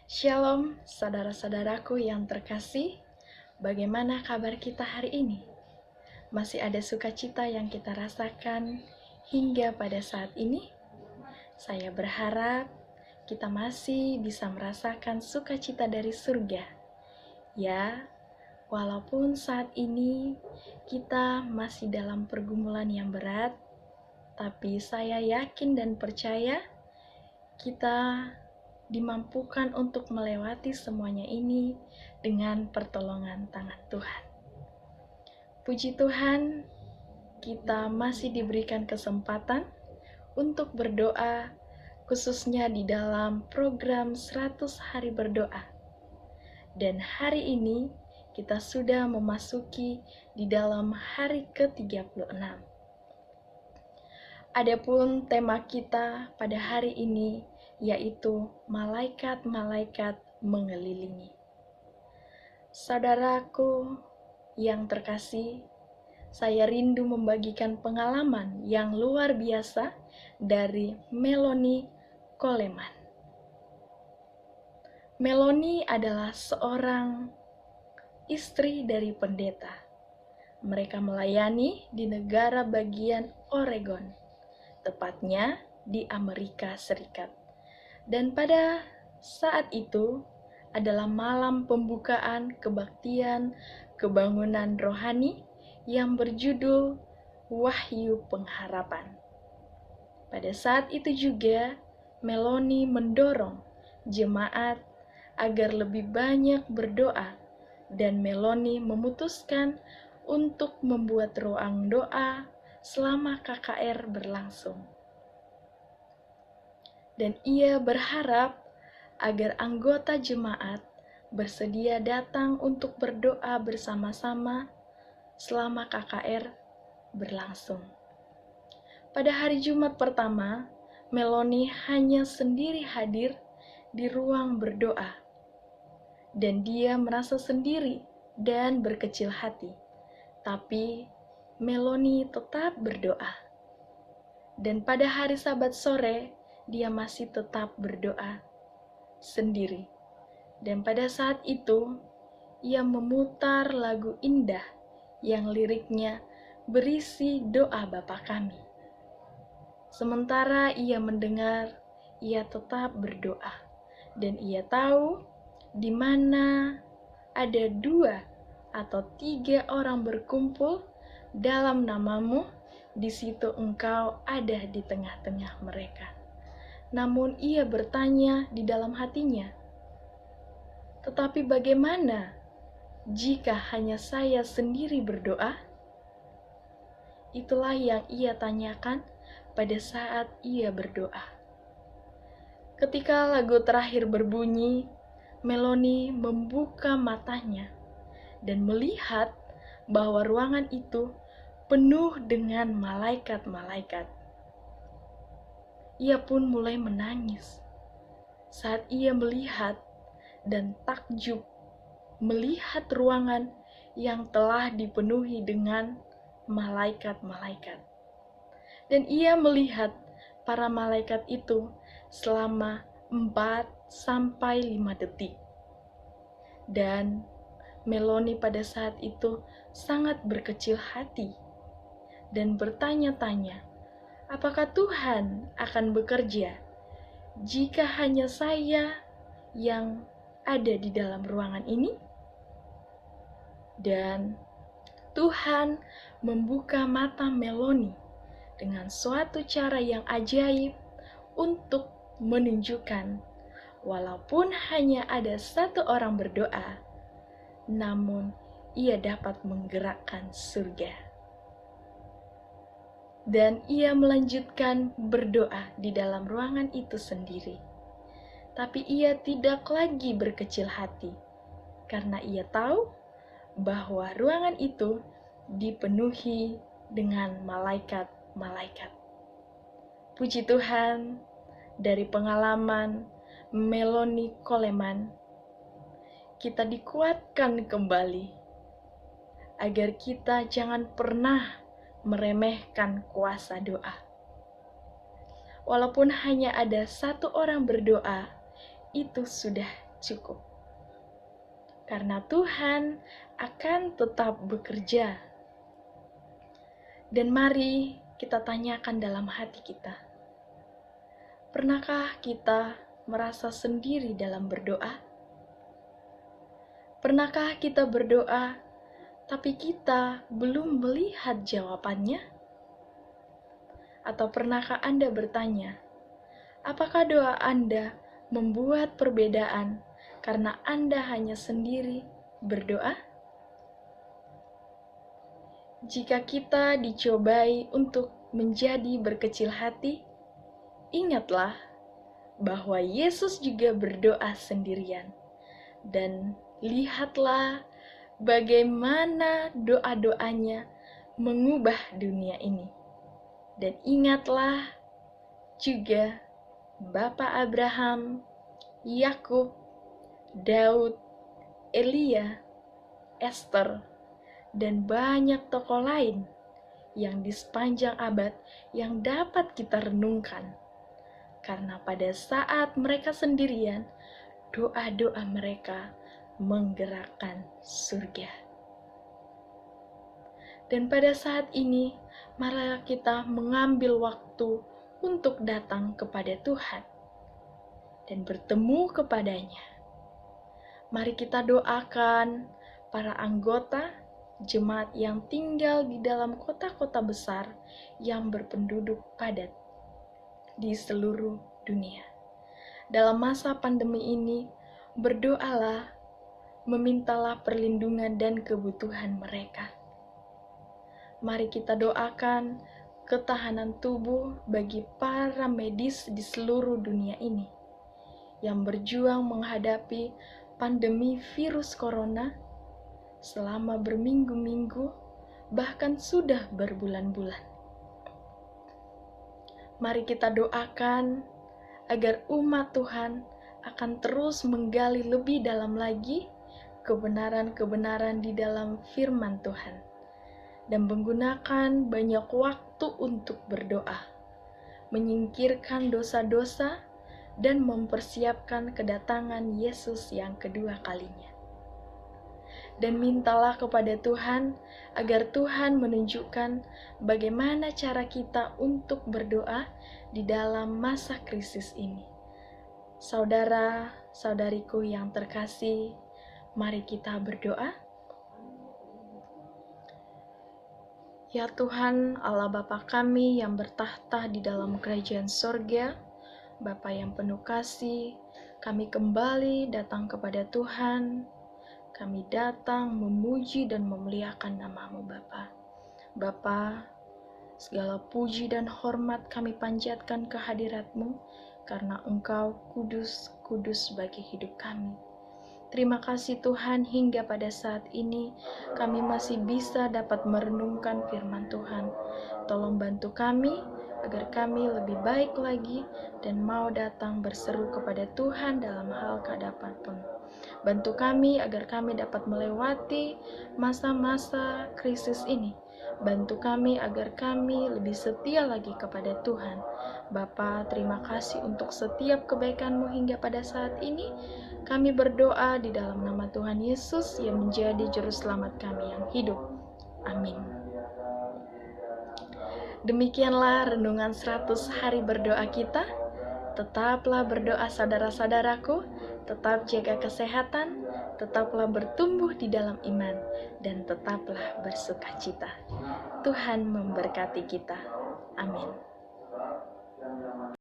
Shalom, saudara-saudaraku yang terkasih. Bagaimana kabar kita hari ini? Masih ada sukacita yang kita rasakan hingga pada saat ini? Saya berharap kita masih bisa merasakan sukacita dari surga. Ya, walaupun saat ini kita masih dalam pergumulan yang berat, tapi saya yakin dan percaya kita dimampukan untuk melewati semuanya ini dengan pertolongan tangan Tuhan. Puji Tuhan, kita masih diberikan kesempatan untuk berdoa, khususnya di dalam program 100 hari berdoa. Dan hari ini kita sudah memasuki di dalam hari ke-36. Adapun tema kita pada hari ini yaitu malaikat-malaikat mengelilingi. Saudaraku yang terkasih, saya rindu membagikan pengalaman yang luar biasa dari Melanie Coleman. Melanie adalah seorang istri dari pendeta. Mereka melayani di negara bagian Oregon, tepatnya di Amerika Serikat. Dan pada saat itu adalah malam pembukaan kebaktian kebangunan rohani yang berjudul Wahyu Pengharapan. Pada saat itu juga, Melanie mendorong jemaat agar lebih banyak berdoa, dan Melanie memutuskan untuk membuat ruang doa selama KKR berlangsung. Dan ia berharap agar anggota jemaat bersedia datang untuk berdoa bersama-sama selama KKR berlangsung. Pada hari Jumat pertama, Melanie hanya sendiri hadir di ruang berdoa, dan dia merasa sendiri dan berkecil hati. Tapi Melanie tetap berdoa. Dan pada hari Sabat sore, dia masih tetap berdoa sendiri. Dan pada saat itu, ia memutar lagu indah yang liriknya berisi doa Bapa Kami. Sementara ia mendengar, ia tetap berdoa. Dan ia tahu di mana ada 2 atau 3 orang berkumpul dalam namamu, di situ engkau ada di tengah-tengah mereka. Namun ia bertanya di dalam hatinya, tetapi bagaimana jika hanya saya sendiri berdoa? Itulah yang ia tanyakan pada saat ia berdoa. Ketika lagu terakhir berbunyi, Melanie membuka matanya dan melihat bahwa ruangan itu penuh dengan malaikat-malaikat. Ia pun mulai menangis saat ia melihat dan takjub melihat ruangan yang telah dipenuhi dengan malaikat-malaikat. Dan ia melihat para malaikat itu selama 4-5 detik. Dan Melanie pada saat itu sangat berkecil hati dan bertanya-tanya, apakah Tuhan akan bekerja jika hanya saya yang ada di dalam ruangan ini? Dan Tuhan membuka mata Melanie dengan suatu cara yang ajaib untuk menunjukkan walaupun hanya ada 1 orang berdoa, namun ia dapat menggerakkan surga. Dan ia melanjutkan berdoa di dalam ruangan itu sendiri. Tapi ia tidak lagi berkecil hati, karena ia tahu bahwa ruangan itu dipenuhi dengan malaikat-malaikat. Puji Tuhan, dari pengalaman Melanie Coleman, kita dikuatkan kembali agar kita jangan pernah meremehkan kuasa doa. Walaupun hanya ada 1 orang berdoa, itu sudah cukup. Karena Tuhan akan tetap bekerja. Dan mari kita tanyakan dalam hati kita. Pernahkah kita merasa sendiri dalam berdoa? Pernahkah kita berdoa, tapi kita belum melihat jawabannya? Atau pernahkah Anda bertanya, apakah doa Anda membuat perbedaan karena Anda hanya sendiri berdoa? Jika kita dicobai untuk menjadi berkecil hati, ingatlah bahwa Yesus juga berdoa sendirian. Dan lihatlah bagaimana doa-doanya mengubah dunia ini. Dan ingatlah juga Bapak Abraham, Yakub, Daud, Elia, Esther, dan banyak tokoh lain yang di sepanjang abad yang dapat kita renungkan. Karena pada saat mereka sendirian, doa-doa mereka menggerakkan surga. Dan pada saat ini, marilah kita mengambil waktu untuk datang kepada Tuhan dan bertemu kepadanya. Mari kita doakan para anggota jemaat yang tinggal di dalam kota-kota besar yang berpenduduk padat di seluruh dunia. Dalam masa pandemi ini, berdoalah, memintalah perlindungan dan kebutuhan mereka. Mari kita doakan ketahanan tubuh bagi para medis di seluruh dunia ini yang berjuang menghadapi pandemi virus corona selama berminggu-minggu, bahkan sudah berbulan-bulan. Mari kita doakan agar umat Tuhan akan terus menggali lebih dalam lagi kebenaran-kebenaran di dalam firman Tuhan dan menggunakan banyak waktu untuk berdoa, menyingkirkan dosa-dosa, dan mempersiapkan kedatangan Yesus yang kedua kalinya. Dan mintalah kepada Tuhan agar Tuhan menunjukkan bagaimana cara kita untuk berdoa di dalam masa krisis ini. Saudara-saudariku yang terkasih, mari kita berdoa. Ya Tuhan, Allah Bapa kami yang bertahta di dalam kerajaan sorga, Bapa yang penuh kasih, kami kembali datang kepada Tuhan. Kami datang memuji dan memuliakan nama-Mu Bapa. Bapa, segala puji dan hormat kami panjatkan ke hadirat-Mu, karena Engkau kudus, kudus bagi hidup kami. Terima kasih Tuhan, hingga pada saat ini kami masih bisa dapat merenungkan firman Tuhan. Tolong bantu kami, agar kami lebih baik lagi dan mau datang berseru kepada Tuhan dalam hal keadapan pun. Bantu kami agar kami dapat melewati masa-masa krisis ini. Bantu kami agar kami lebih setia lagi kepada Tuhan. Bapa, terima kasih untuk setiap kebaikan-Mu hingga pada saat ini. Kami berdoa di dalam nama Tuhan Yesus yang menjadi juru selamat kami yang hidup. Amin. Demikianlah renungan 100 hari berdoa kita. Tetaplah berdoa saudara-saudaraku, tetap jaga kesehatan, tetaplah bertumbuh di dalam iman, dan tetaplah bersukacita. Tuhan memberkati kita. Amin.